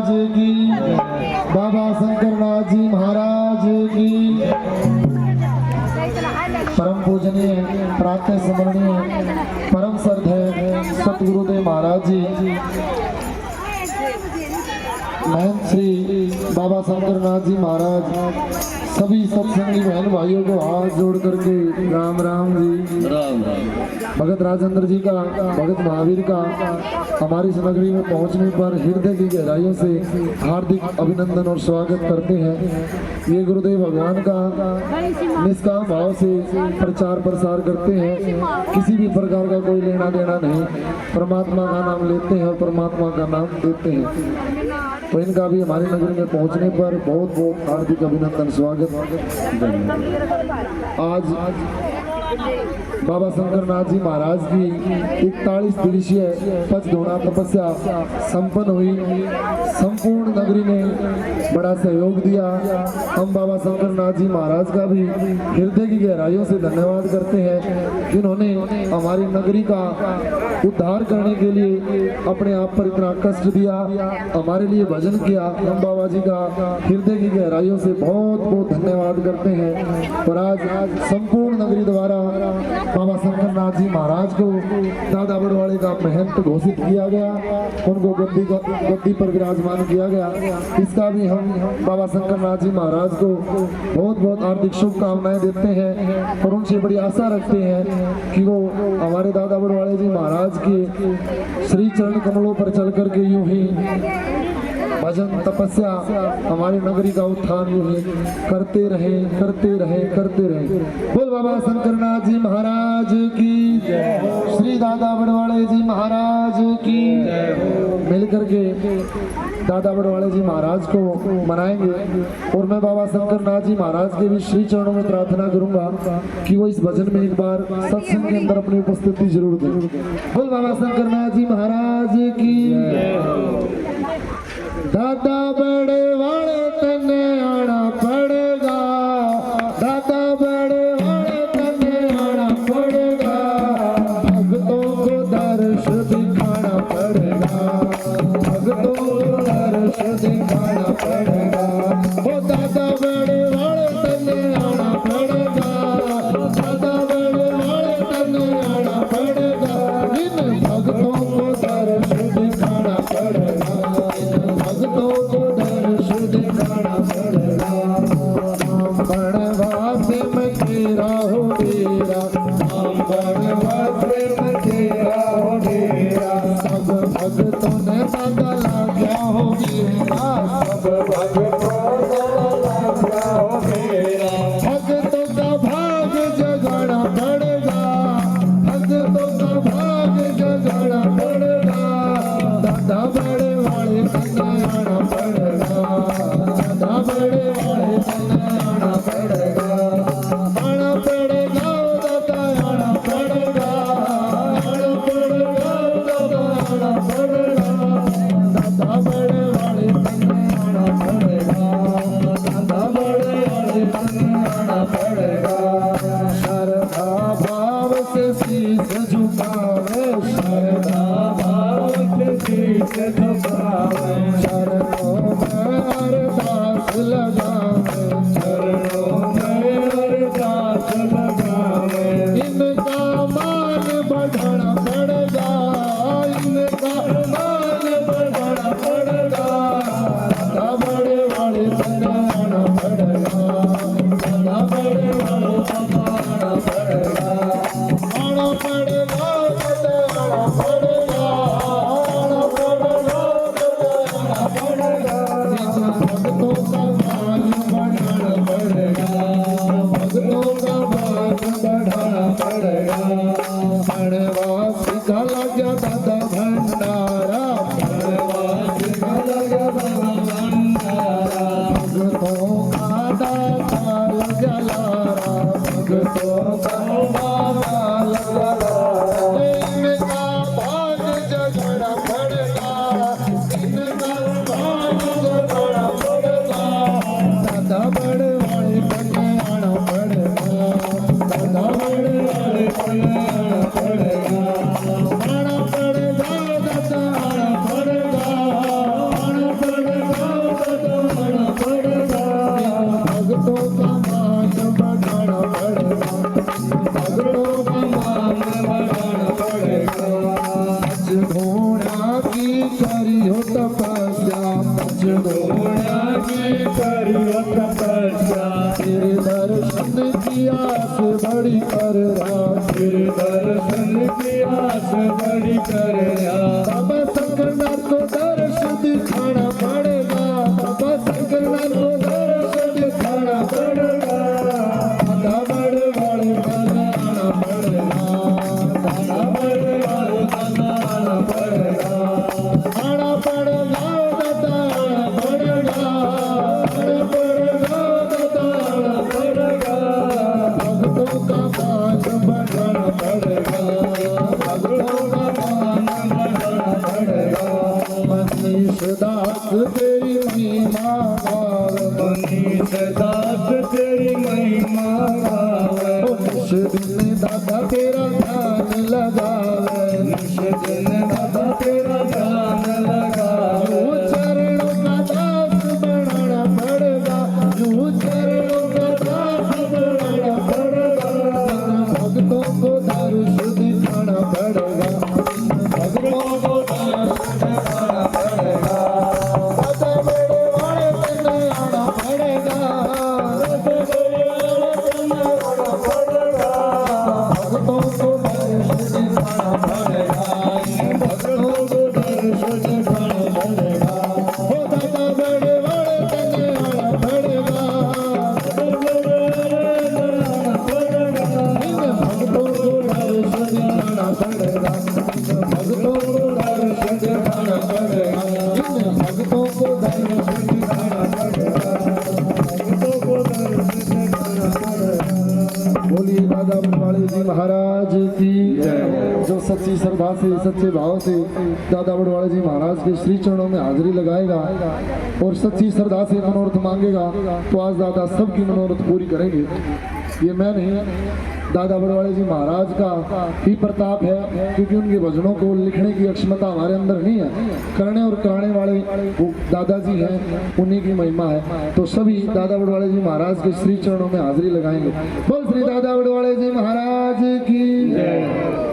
महाराज की, बाबा शंकरनाथ जी महाराज की, परम पूजनीय प्रातः स्मरणीय परम श्रद्धेय सतगुरुदेव महाराज जी, महंत श्री बाबा शंकरनाथ जी महाराज, सभी सत्संगी बहन भाइयों को हाथ जोड़ करके राम राम जी। राम राम। भगत राजेंद्र जी का, भगत महावीर का हमारी इस नगरी में पहुंचने पर हृदय की गहराइयों से हार्दिक अभिनंदन और स्वागत करते हैं। ये गुरुदेव भगवान का निष्काम भाव से प्रचार प्रसार करते हैं, किसी भी प्रकार का कोई लेना देना नहीं, परमात्मा का नाम लेते हैं और परमात्मा का नाम देते हैं। तो इनका भी हमारी नगरी में पहुंचने पर बहुत बहुत हार्दिक अभिनंदन स्वागत। आज बाबा शंकरनाथ जी महाराज की 41 दिवसीय पचधोना तपस्या संपन्न हुई। संपूर्ण नगरी ने बड़ा सहयोग दिया। हम बाबा शंकरनाथ जी महाराज का भी हृदय की गहराइयों से धन्यवाद करते हैं, जिन्होंने हमारी नगरी का उद्धार करने के लिए अपने आप पर इतना कष्ट दिया, हमारे लिए भजन किया। हम बाबा जी का हृदय की गहराइयों से बहुत बहुत धन्यवाद करते हैं। और आज संपूर्ण नगरी द्वारा बाबा शंकरनाथ जी महाराज को दादा बड़वाड़े का महंत घोषित किया गया, उनको गद्दी पर विराजमान किया गया। इसका भी हम बाबा शंकरनाथ जी महाराज को बहुत बहुत हार्दिक शुभकामनाएं देते हैं और उनसे बड़ी आशा रखते हैं कि वो हमारे दादा बड़वाड़े जी महाराज के श्री चरण कमलों पर चल करके यूं ही भजन तपस्या हमारी नगरी का उत्थान यूं ही करते रहे करते रहे करते रहे। बोल बाबा शंकरनाथ जी महाराज की जय, श्री दादा बड़वाड़े जी महाराज की जय। मिल करके दादा बड़वाड़े जी महाराज को मनाएंगे और मैं बाबा शंकरनाथ जी महाराज के भी श्री चरणों में प्रार्थना करूंगा कि वो इस भजन में एक बार सत्संग के अंदर अपनी उपस्थिति जरूर दें। बोल बाबा शंकरनाथ जी महाराज की जय। दादा बड़े वाले तने आना पड़ेगा, दादा बड़े वाले तने आना पड़ेगा, भक्तों को दर्श दिखाना पड़ेगा, भक्तों को दर्श दिखाना पड़ेगा। ओ दादा बड़े वाले तने आना पड़ेगा, दादा बड़े वाले तने आना पड़ेगा, इन भक्तों को दर्श दिखाना पड़ेगा, भक्तों को दर्श दिखाना पड़ेगा। बनवासे में तेरा हो डेरा, बनवासे में तेरा हो डेरा, सब भक्तों ने बदला क्या हो मेरा, सब भक्तों ने बदला क्या हो मेरा। भक्तों का भाग जगाना पड़ेगा, भक्तों का भाग जगाना पड़ेगा, दादा बड़े वाले तने आना पड़ेगा, दादा बड़े वाले तने आना पड़ेगा, आना पड़ेगा दादा आना पड़ेगा, आना पड़ेगा दादा आना पड़ेगा, दादा बड़े वाले तने आना पड़ेगा। तपस्या पचदोना की करियो तपस्या तेरे दर्शन की आस बड़ी कर तेरे दर्शन की आस बड़ी कर बाबा शंकरनाथ को दर्शन दिखाना पड़ेगा बाबा शंकरनाथ को दर्शन दिखाना पड़ेगा दादा बड़े वाले दादा आना पड़ेगा दादा बड़े वाले दादा आना पड़ेगा दादा आना पड़ेगा दादा आना पड़ेगा भक्तों का मान बढ़ाना पड़ेगा भक्तों का मान बढ़ाना पड़ेगा मनीष दास तेरी महिमा गावे मनीष दास तेरी महिमा गावे निश दिन दादा तेरा ध्यान लगावे निश दिन दादा तेरा ध्यान लगावे यूं चरणों का दास बनाना पड़ेगा यूं चरणों का दास बनाना पड़ेगा भक्तों को दर्श दिखाना पड़ेगा भक्तों को दर्श दिखाना पड़ेगा दादा बड़े वाले तने आना पड़ेगा दादा बड़े वाले तने आना पड़ेगा भक्तों को दर्श दिखाना पड़ेगा भक्तों को दर्श दिखाना पड़ेगा ओ दादा बड़े वाले तने आना पड़ेगा दादा बड़े वाले तने आना पड़ेगा इन भक्तों को दर्श दिखाना पड़ेगा भक्तों को दर्श दिखाना पड़ेगा इन भक्तों को दर्श दिखाना पड़ेगा भक्तों को दर्श दिखाना पड़ेगा बोलिए दादा बड़वाड़े जी महाराज की जो सच्ची श्रद्धा से सच्चे भाव से दादा बड़वाड़े जी महाराज के श्री चरणों में हाजिरी लगाएगा और सच्ची श्रद्धा से मनोरथ मांगेगा तो आज दादा सबकी मनोरथ पूरी करेंगे ये मैं नहीं दादा बड़वाड़े जी महाराज का ही प्रताप है क्योंकि उनके भजनों को लिखने की अक्षमता हमारे अंदर नहीं है करने और कराने वाले वो दादाजी हैं उन्हीं की महिमा है तो सभी दादा बड़वाड़े जी महाराज के श्री चरणों में हाजिरी लगाएंगे बोल श्री दादा बड़वाड़े जी महाराज की